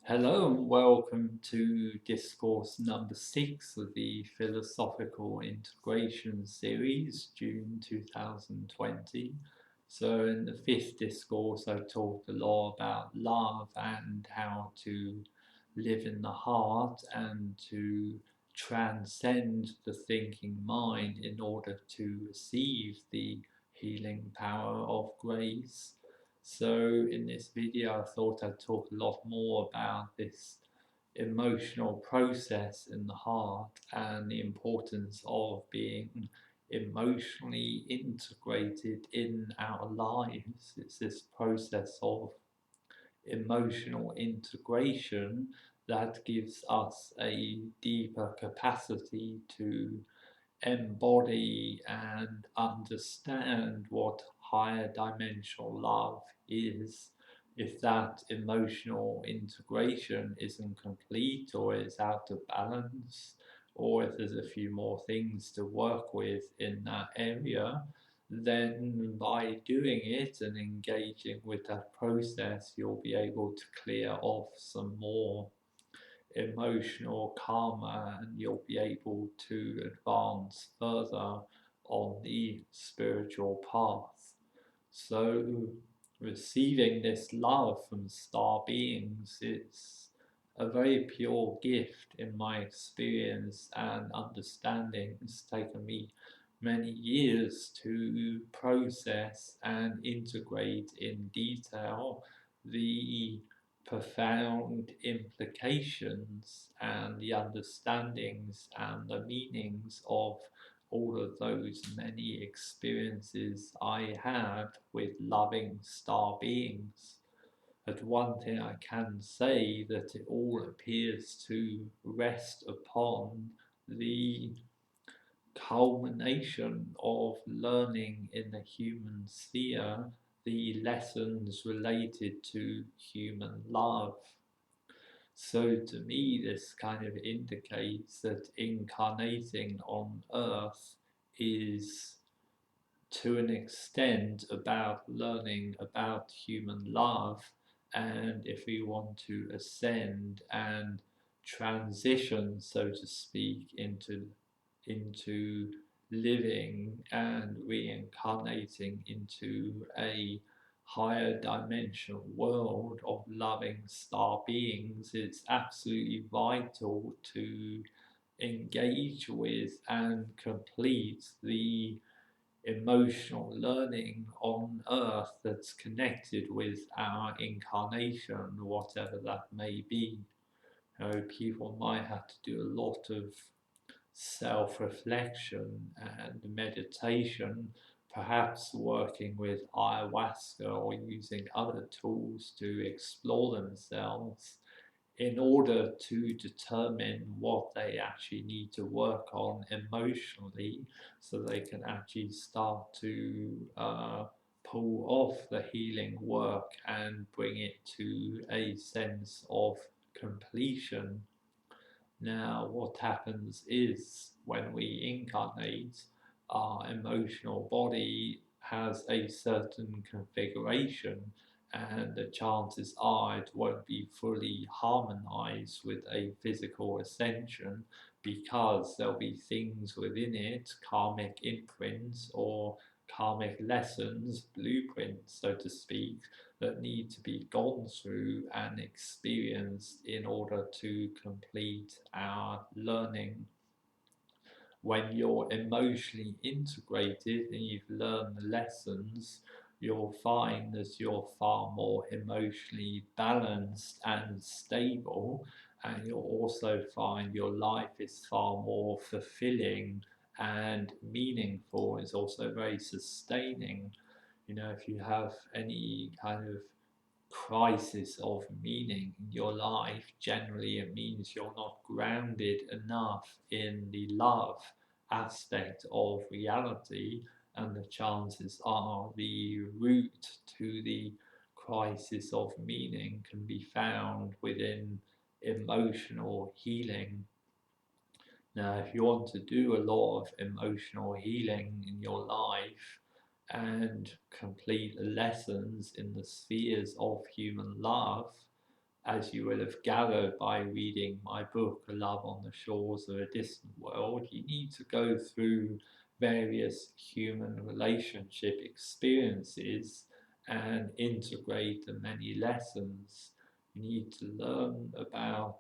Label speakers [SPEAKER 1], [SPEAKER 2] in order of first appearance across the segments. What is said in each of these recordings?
[SPEAKER 1] Hello and welcome to Discourse number 6 of the Philosophical Integration series, June 2020. So, in the fifth discourse, I talked a lot about love and how to live in the heart and to transcend the thinking mind in order to receive the healing power of grace. So in this video I thought I'd talk a lot more about this emotional process in the heart and the importance of being emotionally integrated in our lives. It's this process of emotional integration that gives us a deeper capacity to embody and understand what higher dimensional love is. If that emotional integration isn't complete or is out of balance, or if there's a few more things to work with in that area, then by doing it and engaging with that process, you'll be able to clear off some more emotional karma and you'll be able to advance further on the spiritual path. So, receiving this love from star beings is a very pure gift in my experience and understanding. It's taken me many years to process and integrate in detail the profound implications and the understandings and the meanings of all of those many experiences I had with loving star beings. But one thing I can say that it all appears to rest upon the culmination of learning in the human sphere the lessons related to human love. So to me, this kind of indicates that incarnating on Earth is to an extent about learning about human love, and if we want to ascend and transition, so to speak, into living and reincarnating into a higher dimensional world of loving star beings, it's absolutely vital to engage with and complete the emotional learning on Earth that's connected with our incarnation, whatever that may be. You know, people might have to do a lot of self-reflection and meditation, perhaps working with ayahuasca or using other tools to explore themselves in order to determine what they actually need to work on emotionally so they can actually start to pull off the healing work and bring it to a sense of completion. Now, what happens is when we incarnate, our emotional body has a certain configuration, and the chances are it won't be fully harmonized with a physical ascension because there'll be things within it, karmic imprints or karmic lessons, blueprints, so to speak, that need to be gone through and experienced in order to complete our learning. When you're emotionally integrated and you've learned the lessons, you'll find that you're far more emotionally balanced and stable, and you'll also find your life is far more fulfilling and meaningful. It's also very sustaining. You know, if you have any kind of crisis of meaning in your life, generally it means you're not grounded enough in the love aspect of reality, and the chances are the root to the crisis of meaning can be found within emotional healing. Now, if you want to do a lot of emotional healing in your life and complete lessons in the spheres of human love, as you will have gathered by reading my book, A Love on the Shores of a Distant World, you need to go through various human relationship experiences and integrate the many lessons. You need to learn about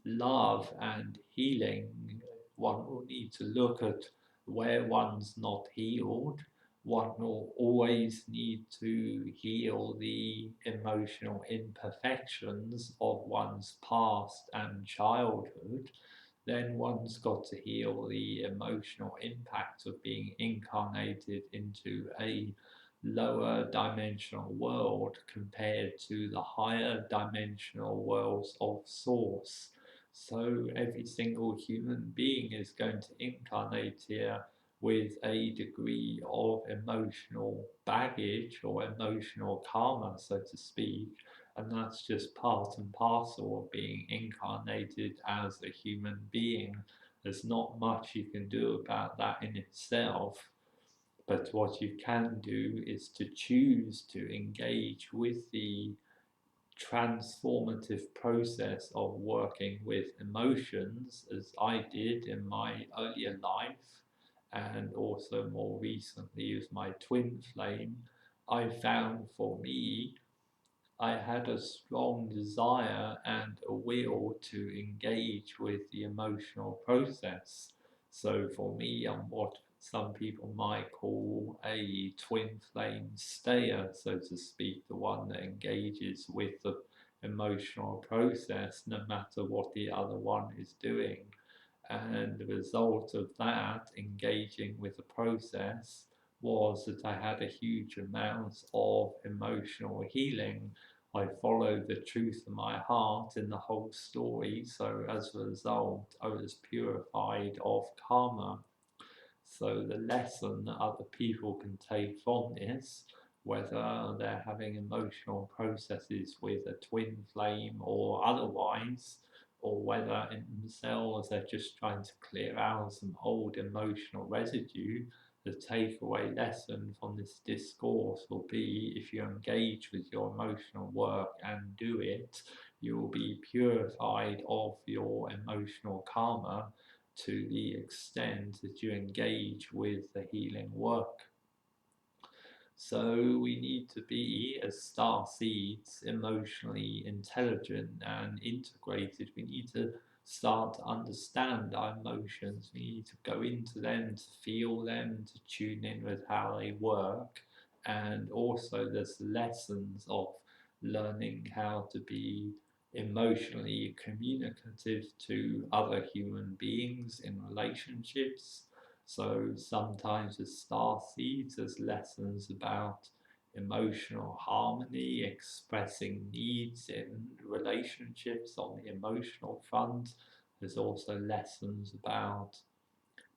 [SPEAKER 1] love and healing. One will need to look at where one's not healed. One will always need to heal the emotional imperfections of one's past and childhood. Then one's got to heal the emotional impact of being incarnated into a lower dimensional world compared to the higher dimensional worlds of source. So every single human being is going to incarnate here with a degree of emotional baggage or emotional karma, so to speak, and that's just part and parcel of being incarnated as a human being. There's not much you can do about that in itself, but what you can do is to choose to engage with the transformative process of working with emotions, as I did in my earlier life, and also more recently with my twin flame. I found for me, I had a strong desire and a will to engage with the emotional process. So for me, I'm what some people might call a twin flame stayer, so to speak, the one that engages with the emotional process no matter what the other one is doing. And the result of that, engaging with the process, was that I had a huge amount of emotional healing. I followed the truth of my heart in the whole story, so as a result, I was purified of karma. So the lesson that other people can take from this, whether they're having emotional processes with a twin flame or otherwise, or whether in themselves they're just trying to clear out some old emotional residue, the takeaway lesson from this discourse will be, if you engage with your emotional work and do it, you will be purified of your emotional karma to the extent that you engage with the healing work. So we need to be, as star seeds, emotionally intelligent and integrated. We need to start to understand our emotions. We need to go into them, to feel them, to tune in with how they work. And also there's lessons of learning how to be emotionally communicative to other human beings in relationships. So sometimes with star seeds, there's lessons about emotional harmony, expressing needs in relationships on the emotional front. There's also lessons about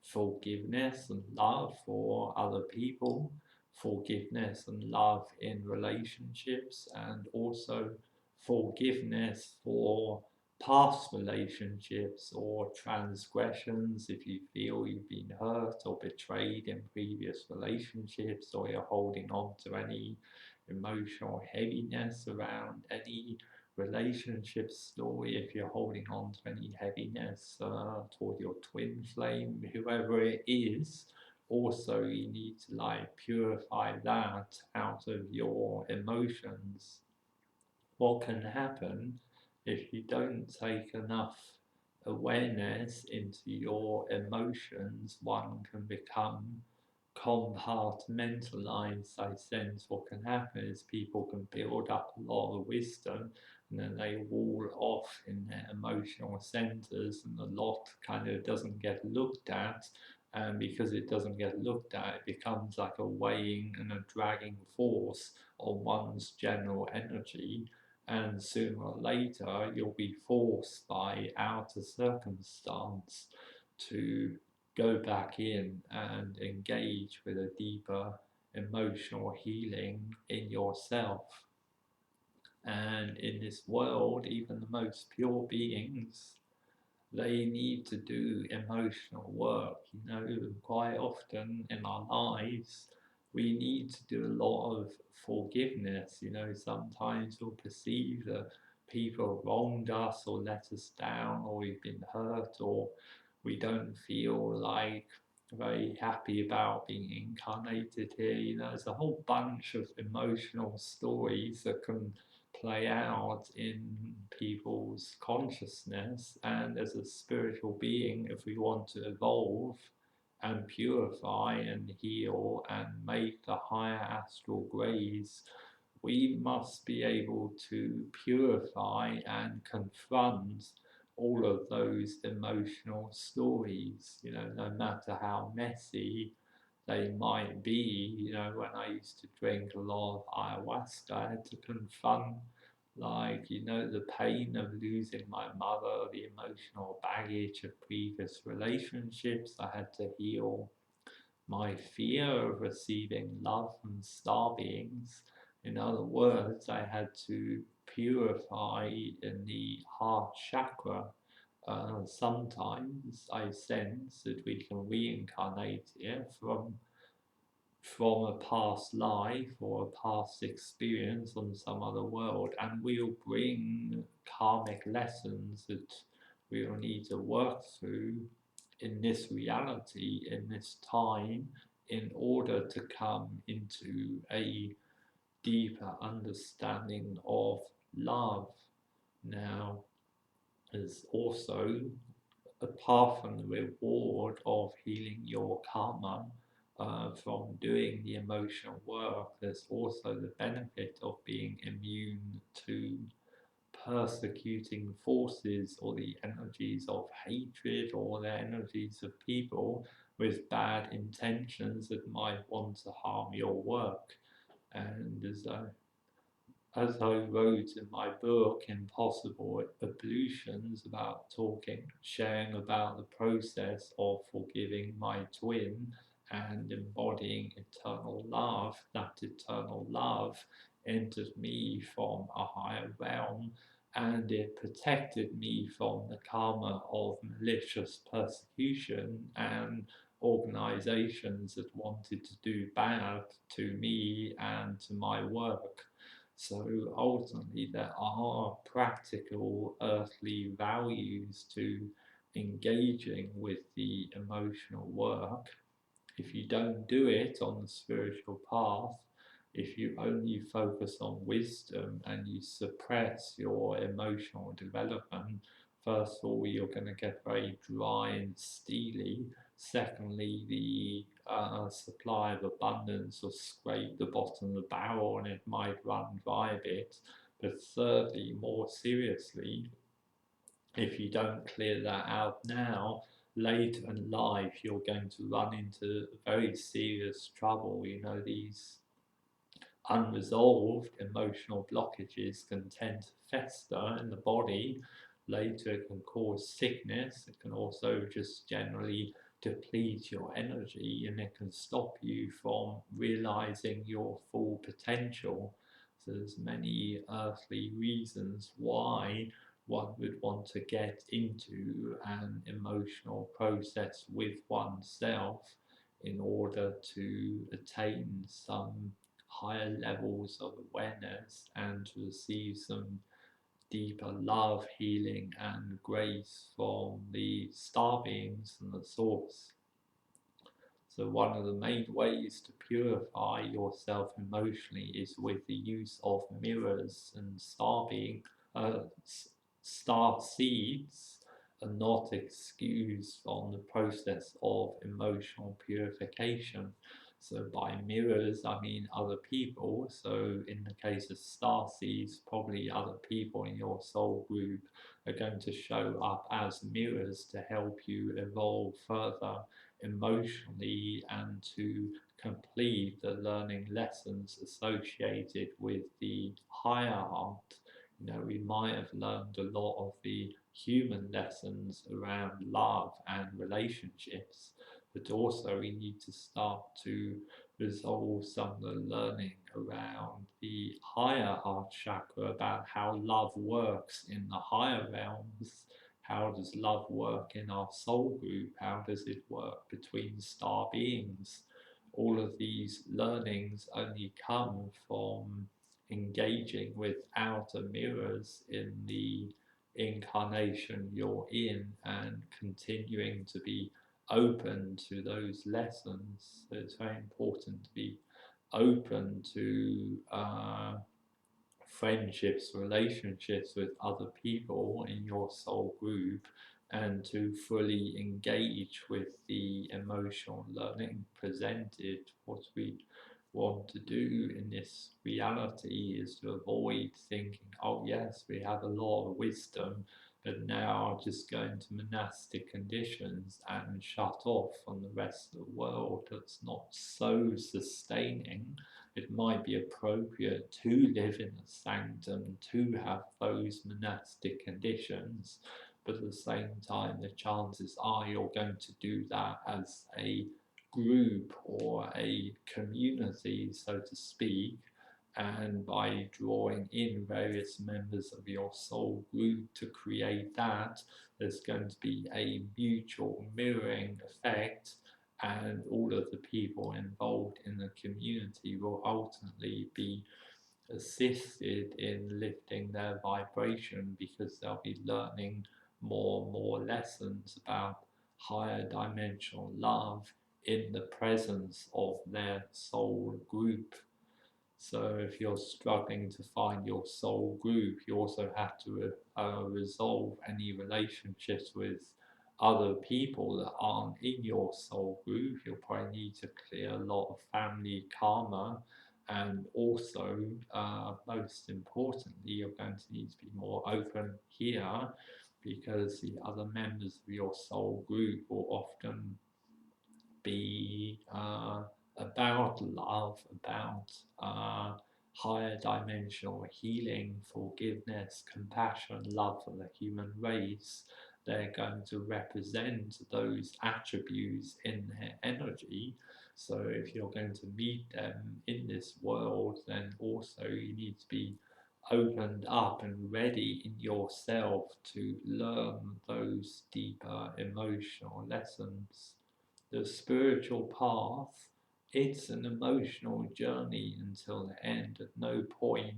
[SPEAKER 1] forgiveness and love for other people, forgiveness and love in relationships, and also forgiveness for past relationships or transgressions if you feel you've been hurt or betrayed in previous relationships, or you're holding on to any emotional heaviness around any relationship story, if you're holding on to any heaviness toward your twin flame, whoever it is. Also, you need to purify that out of your emotions. What can happen if you don't take enough awareness into your emotions? One can become compartmentalized. I sense what can happen is people can build up a lot of wisdom and then they wall off in their emotional centers, and a lot kind of doesn't get looked at. And because it doesn't get looked at, it becomes like a weighing and a dragging force on one's general energy, and sooner or later you'll be forced by outer circumstance to go back in and engage with a deeper emotional healing in yourself. And in this world, even the most pure beings, they need to do emotional work. Quite often in our lives, we need to do a lot of forgiveness. Sometimes we'll perceive that people wronged us or let us down, or we've been hurt, or we don't feel like very happy about being incarnated here. You know, there's a whole bunch of emotional stories that can play out in people's consciousness. And as a spiritual being, if we want to evolve and purify and heal and make the higher astral grades, we must be able to purify and confront all of those emotional stories, you know, no matter how messy they might be. You know, when I used to drink a lot of ayahuasca, I had to confront, like, you know, the pain of losing my mother, the emotional baggage of previous relationships. I had to heal my fear of receiving love from star beings. In other words, I had to purify in the heart chakra. Sometimes I sense that we can reincarnate here from a past life or a past experience on some other world, and we'll bring karmic lessons that we'll need to work through in this reality, in this time, in order to come into a deeper understanding of love. Now, there's also, apart from the reward of healing your karma from doing the emotional work, there's also the benefit of being immune to persecuting forces or the energies of hatred or the energies of people with bad intentions that might want to harm your work. And as I wrote in my book, Impossible Ablutions, about sharing about the process of forgiving my twin and embodying eternal love, that eternal love entered me from a higher realm, and it protected me from the karma of malicious persecution and organizations that wanted to do bad to me and to my work. So ultimately, there are practical earthly values to engaging with the emotional work. If you don't do it on the spiritual path, if you only focus on wisdom and you suppress your emotional development, first of all, you're going to get very dry and steely. Secondly, the supply of abundance will scrape the bottom of the barrel and it might run dry a bit. But thirdly, more seriously, if you don't clear that out now, later in life you're going to run into very serious trouble. You know, these unresolved emotional blockages can tend to fester in the body. Later, it can cause sickness. It can also just generally deplete your energy, and it can stop you from realizing your full potential. So there's many earthly reasons why one would want to get into an emotional process with oneself in order to attain some higher levels of awareness and to receive some deeper love, healing, and grace from the star beings and the source. So, one of the main ways to purify yourself emotionally is with the use of mirrors and star seeds are not excused from the process of emotional purification. So by mirrors, I mean other people. So in the case of star seeds, probably other people in your soul group are going to show up as mirrors to help you evolve further emotionally and to complete the learning lessons associated with the higher art. You know, we might have learned a lot of the human lessons around love and relationships, but also we need to start to resolve some of the learning around the higher heart chakra about how love works in the higher realms. How does love work in our soul group? How does it work between star beings? All of these learnings only come from engaging with outer mirrors in the incarnation you're in and continuing to be open to those lessons. So it's very important to be open to friendships, relationships with other people in your soul group, and to fully engage with the emotional learning presented. What we want to do in this reality is to avoid thinking, oh yes, we have a lot of wisdom, but now just go into monastic conditions and shut off from the rest of the world. That's not so sustaining. It might be appropriate to live in a sanctum, to have those monastic conditions, but at the same time, the chances are you're going to do that as a group or a community, so to speak, and by drawing in various members of your soul group to create that, there's going to be a mutual mirroring effect, and all of the people involved in the community will ultimately be assisted in lifting their vibration, because they'll be learning more and more lessons about higher dimensional love in the presence of their soul group. So if you're struggling to find your soul group, you also have to resolve any relationships with other people that aren't in your soul group. You'll probably need to clear a lot of family karma, and also, most importantly, you're going to need to be more open here, because the other members of your soul group will often be about love, about higher dimensional healing, forgiveness, compassion, love for the human race. They're going to represent those attributes in their energy. So if you're going to meet them in this world, then also you need to be opened up and ready in yourself to learn those deeper emotional lessons. The spiritual path, it's an emotional journey until the end. At no point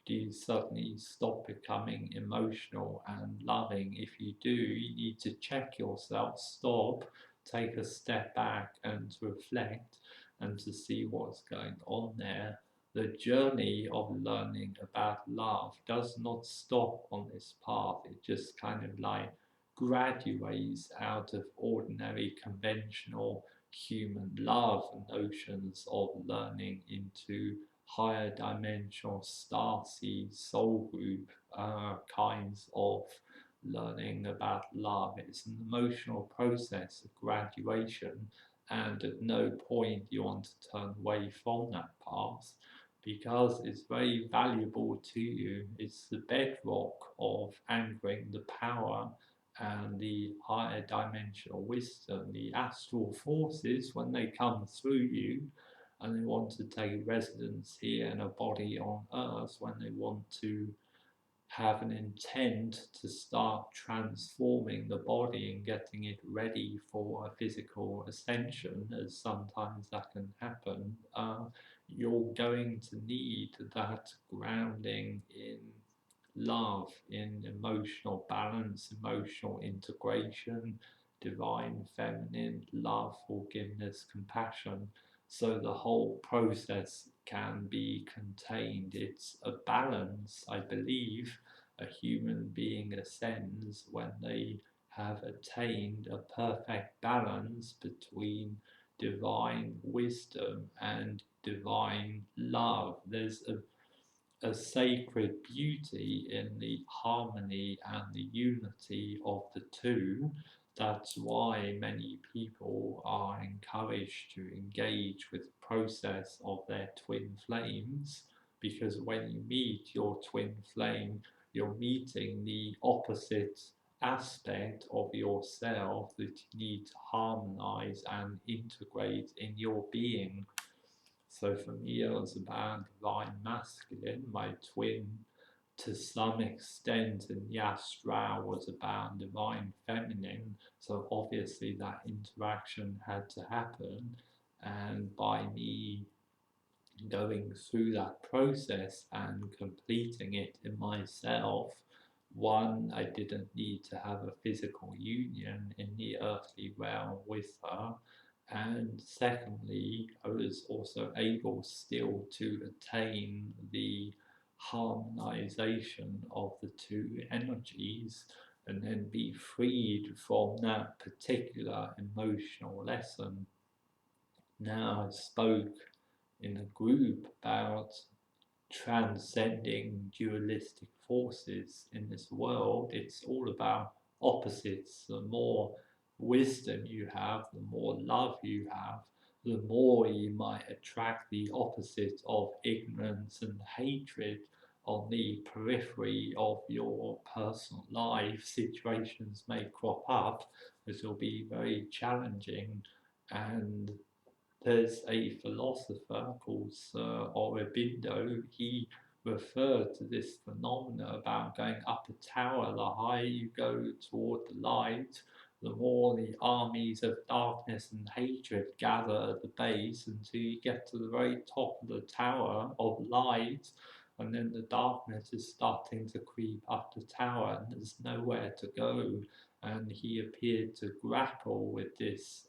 [SPEAKER 1] do you suddenly stop becoming emotional and loving. If you do, you need to check yourself, stop, take a step back and to reflect and to see what's going on there. The journey of learning about love does not stop on this path. It just kind of like graduates out of ordinary conventional human love notions of learning into higher dimensional star seed soul group kinds of learning about love. It's an emotional process of graduation, and at no point you want to turn away from that path, because it's very valuable to you. It's the bedrock of anchoring the power and the higher dimensional wisdom, the astral forces, when they come through you and they want to take residence here in a body on earth, when they want to have an intent to start transforming the body and getting it ready for a physical ascension, as sometimes that can happen, you're going to need that grounding in love, in emotional balance, emotional integration, divine feminine love, forgiveness, compassion, so the whole process can be contained. It's a balance, I believe. A human being ascends when they have attained a perfect balance between divine wisdom and divine love. There's a sacred beauty in the harmony and the unity of the two. That's why many people are encouraged to engage with the process of their twin flames, because when you meet your twin flame, you're meeting the opposite aspect of yourself that you need to harmonize and integrate in your being. So for me, it was about divine masculine. My twin, to some extent, in the astral was about divine feminine. So obviously that interaction had to happen. And by me going through that process and completing it in myself, one, I didn't need to have a physical union in the earthly realm with her. And secondly, I was also able still to attain the harmonization of the two energies and then be freed from that particular emotional lesson. Now, I spoke in a group about transcending dualistic forces in this world. It's all about opposites. The more wisdom you have, the more love you have, the more you might attract the opposite of ignorance and hatred on the periphery of your personal life. Situations may crop up which will be very challenging, and there's a philosopher called Sir Aurobindo. He referred to this phenomena about going up a tower. The higher you go toward the light, the more the armies of darkness and hatred gather at the base until you get to the very top of the tower of light, and then the darkness is starting to creep up the tower and there's nowhere to go. And he appeared to grapple with this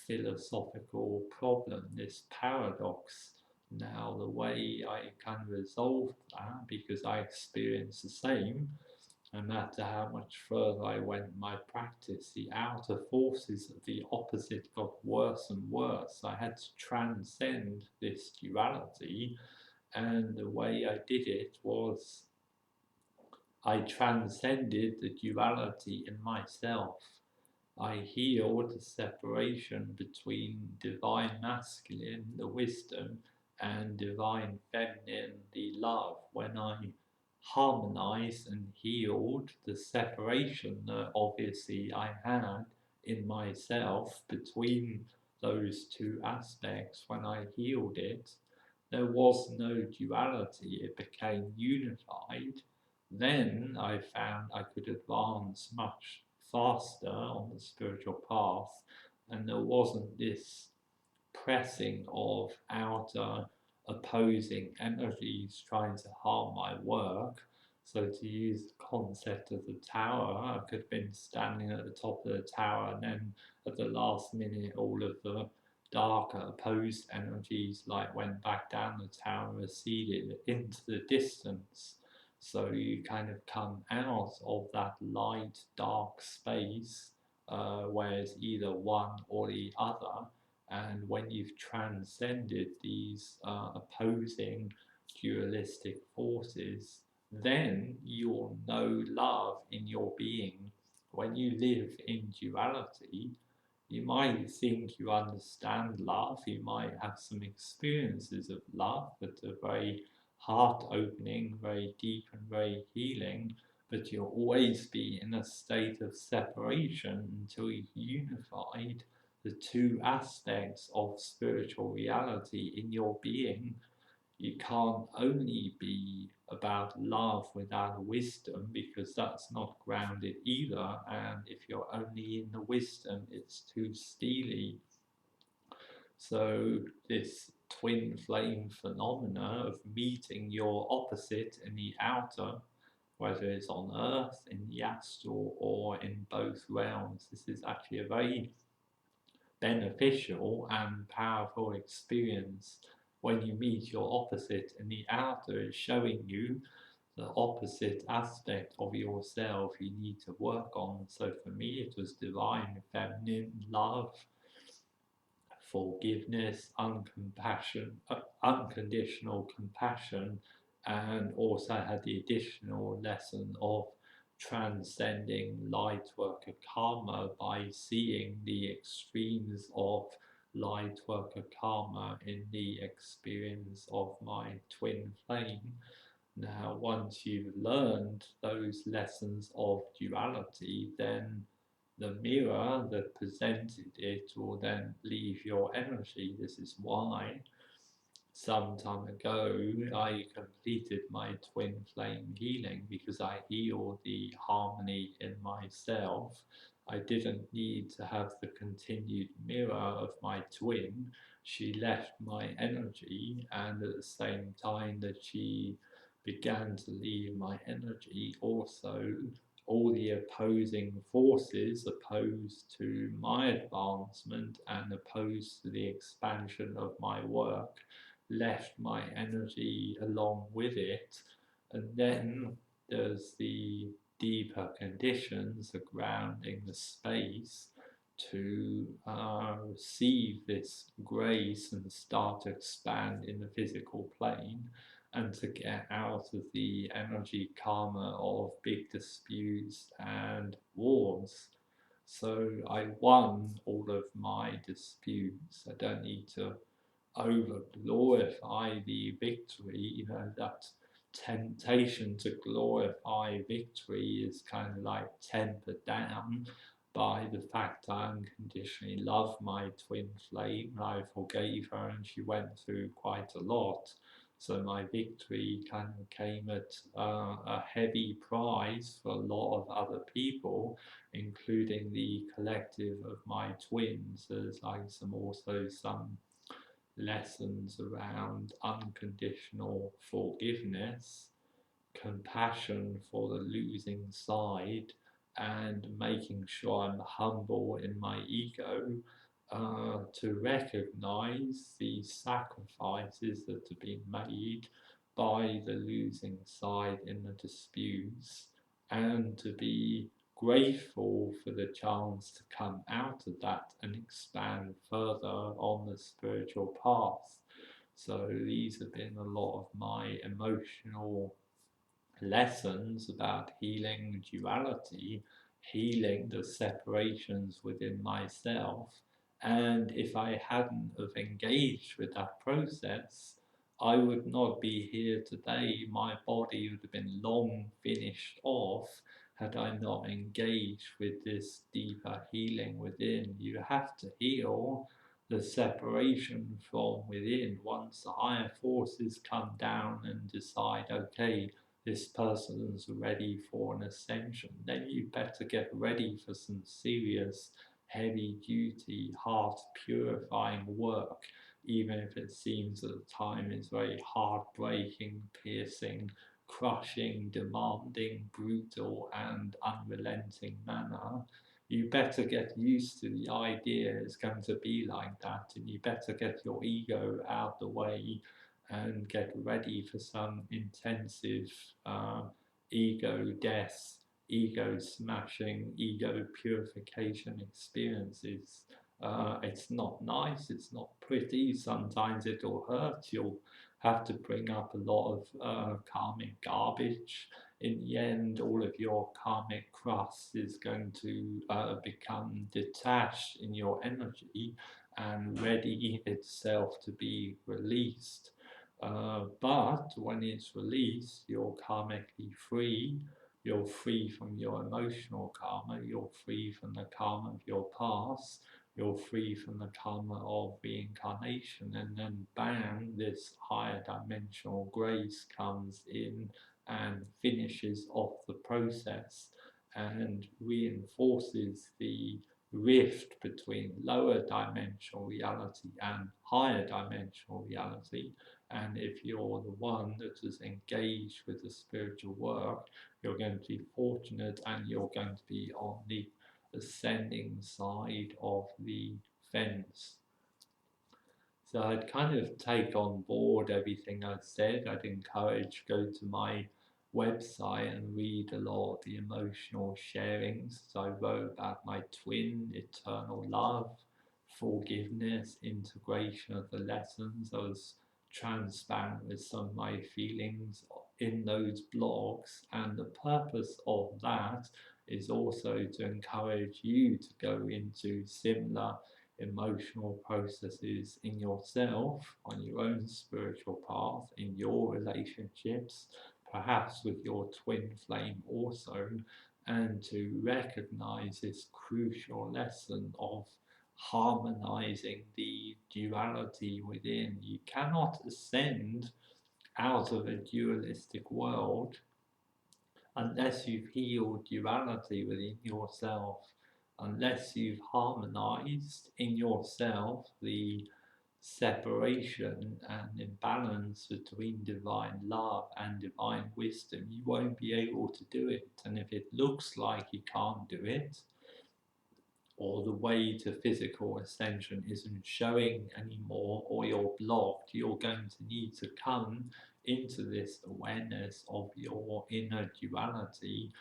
[SPEAKER 1] philosophical problem, this paradox. Now, the way I can resolve that, because I experienced the same, no matter how much further I went in my practice, the outer forces of the opposite got worse and worse. I had to transcend this duality, and the way I did it was I transcended the duality in myself. I healed the separation between divine masculine, the wisdom, and divine feminine, the love. When I harmonized and healed the separation that obviously I had in myself between those two aspects, when I healed it, there was no duality, it became unified. Then I found I could advance much faster on the spiritual path, and there wasn't this pressing of outer opposing energies trying to harm my work. So, to use the concept of the tower, I could have been standing at the top of the tower, and then at the last minute, all of the darker opposed energies like went back down the tower, receded into the distance. So you kind of come out of that light dark space, where it's either one or the other. And when you've transcended these opposing dualistic forces, then you'll know love in your being. When you live in duality, you might think you understand love, you might have some experiences of love that are very heart opening, very deep, and very healing, but you'll always be in a state of separation until you've unified the two aspects of spiritual reality in your being. You can't only be about love without wisdom, because that's not grounded either, and if you're only in the wisdom, it's too steely. So this twin flame phenomena of meeting your opposite in the outer, whether it's on earth, in the astral, or in both realms, this is actually a very beneficial and powerful experience. When you meet your opposite in the outer, it's showing you the opposite aspect of yourself you need to work on. So for me, it was divine feminine love, forgiveness, unconditional compassion, and also had the additional lesson of transcending light worker karma by seeing the extremes of light worker karma in the experience of my twin flame. Now, once you've learned those lessons of duality, then the mirror that presented it will then leave your energy. This is why some time ago I completed my twin flame healing, because I healed the harmony in myself. I didn't need to have the continued mirror of my twin she left my energy, and at the same time that she began to leave my energy, also all the opposing forces opposed to my advancement and opposed to the expansion of my work left my energy along with it. And then there's the deeper conditions, the grounding, the space to receive this grace and start to expand in the physical plane, and to get out of the energy karma of big disputes and wars. So I won all of my disputes. I don't need to over glorify the victory. You know, that temptation to glorify victory is kind of like tempered down by the fact I unconditionally love my twin flame. I forgave her and she went through quite a lot. So my victory kind of came at a heavy price for a lot of other people, including the collective of my twins. There's like some lessons around unconditional forgiveness, compassion for the losing side, and making sure I'm humble in my ego to recognize the sacrifices that have been made by the losing side in the disputes, and to be grateful for the chance to come out of that and expand further on the spiritual path. So these have been a lot of my emotional lessons about healing duality, healing the separations within myself. And if I hadn't have engaged with that process, I would not be here today. My body would have been long finished off had I not engaged with this deeper healing within. You have to heal the separation from within. Once the higher forces come down and decide, okay, this person's ready for an ascension, then you better get ready for some serious, heavy duty, heart purifying work, even if it seems at the time is very heartbreaking, piercing, crushing, demanding, brutal, and unrelenting manner. You better get used to the idea it's going to be like that, and you better get your ego out the way and get ready for some intensive ego death, ego smashing, ego purification experiences. It's not nice, it's not pretty, sometimes it'll hurt, you'll have to bring up a lot of karmic garbage. In the end, all of your karmic crust is going to become detached in your energy and ready itself to be released. But when it's released, you're karmically free. You're free from your emotional karma. You're free from the karma of your past. You're free from the karma of reincarnation. And then bam, this higher dimensional grace comes in and finishes off the process and reinforces the rift between lower dimensional reality and higher dimensional reality. And if you're the one that is engaged with the spiritual work, you're going to be fortunate and you're going to be on the ascending side of the fence. So I'd kind of take on board everything I said. I'd encourage go to my website and read a lot of the emotional sharings. So I wrote about my twin, eternal love, forgiveness, integration of the lessons. I was transparent with some of my feelings in those blogs, and the purpose of that is also to encourage you to go into similar emotional processes in yourself, on your own spiritual path, in your relationships, perhaps with your twin flame also, and to recognize this crucial lesson of harmonizing the duality within. You cannot ascend out of a dualistic world unless you've healed duality within yourself, unless you've harmonized in yourself the separation and imbalance between divine love and divine wisdom, you won't be able to do it. And if it looks like you can't do it, or the way to physical ascension isn't showing anymore, or you're blocked, you're going to need to come into this awareness of your inner duality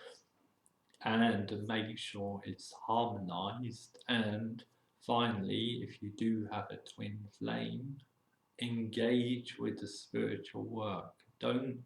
[SPEAKER 1] and make sure it's harmonized. And finally, if you do have a twin flame, engage with the spiritual work. Don't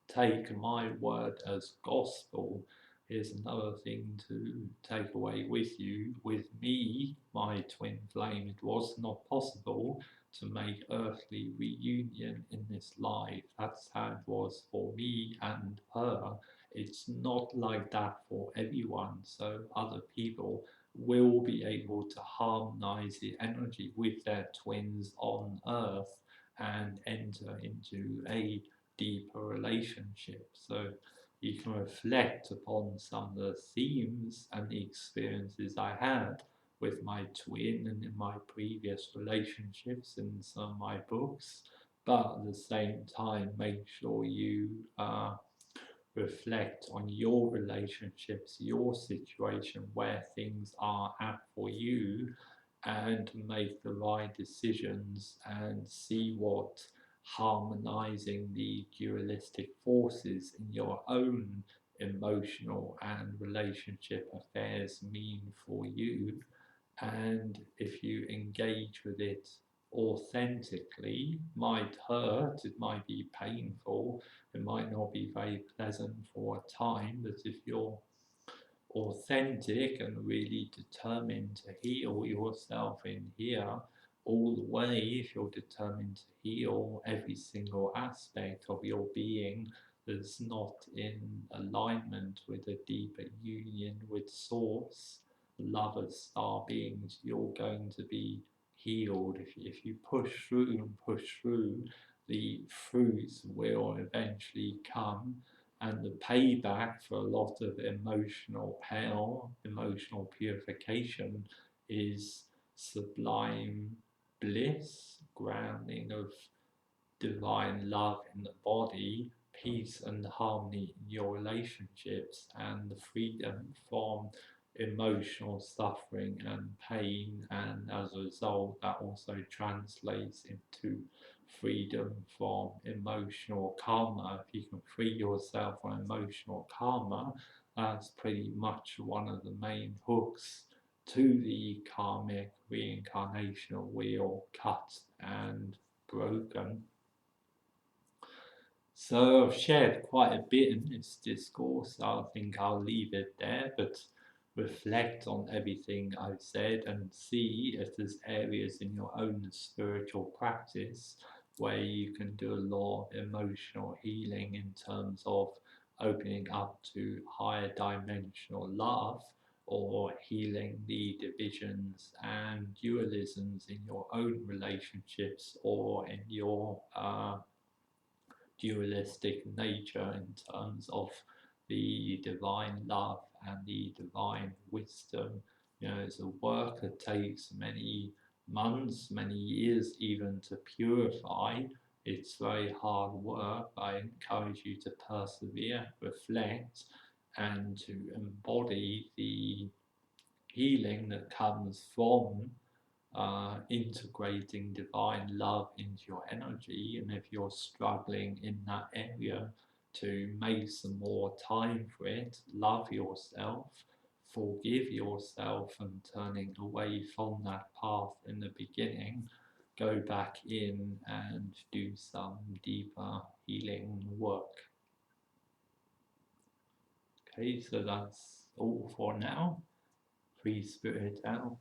[SPEAKER 1] take my word as gospel. Here's another thing to take away with you. With me, my twin flame, it was not possible to make earthly reunion in this life. That's how it was for me and her. It's not like that for everyone. So other people will be able to harmonize the energy with their twins on earth and enter into a deeper relationship. So you can reflect upon some of the themes and the experiences I had with my twin and in my previous relationships in some of my books, but at the same time, make sure you reflect on your relationships, your situation, where things are at for you, and make the right decisions and see what harmonizing the dualistic forces in your own emotional and relationship affairs mean for you. And if you engage with it authentically, might hurt, it might be painful, it might not be very pleasant for a time, but if you're authentic and really determined to heal yourself in here all the way, if you're determined to heal every single aspect of your being that's not in alignment with a deeper union with source, lovers, star beings, you're going to be healed. If you push through and push through, the fruits will eventually come, and the payback for a lot of emotional hell, emotional purification, is sublime bliss, grounding of divine love in the body, peace and harmony in your relationships, and the freedom from emotional suffering and pain. And as a result, that also translates into freedom from emotional karma. If you can free yourself from emotional karma, that's pretty much one of the main hooks to the karmic reincarnational wheel, cut and broken. So I've shared quite a bit in this discourse. I think I'll leave it there, but reflect on everything I've said and see if there's areas in your own spiritual practice where you can do a lot of emotional healing in terms of opening up to higher dimensional love, or healing the divisions and dualisms in your own relationships or in your dualistic nature in terms of the divine love and the divine wisdom. You know, it's a work that takes many months, many years even to purify. It's very hard work. I encourage you to persevere, reflect, and to embody the healing that comes from integrating divine love into your energy. And if you're struggling in that area, to make some more time for it, love yourself, forgive yourself, and turning away from that path in the beginning, go back in and do some deeper healing work. Okay, so that's all for now. Free spirit out.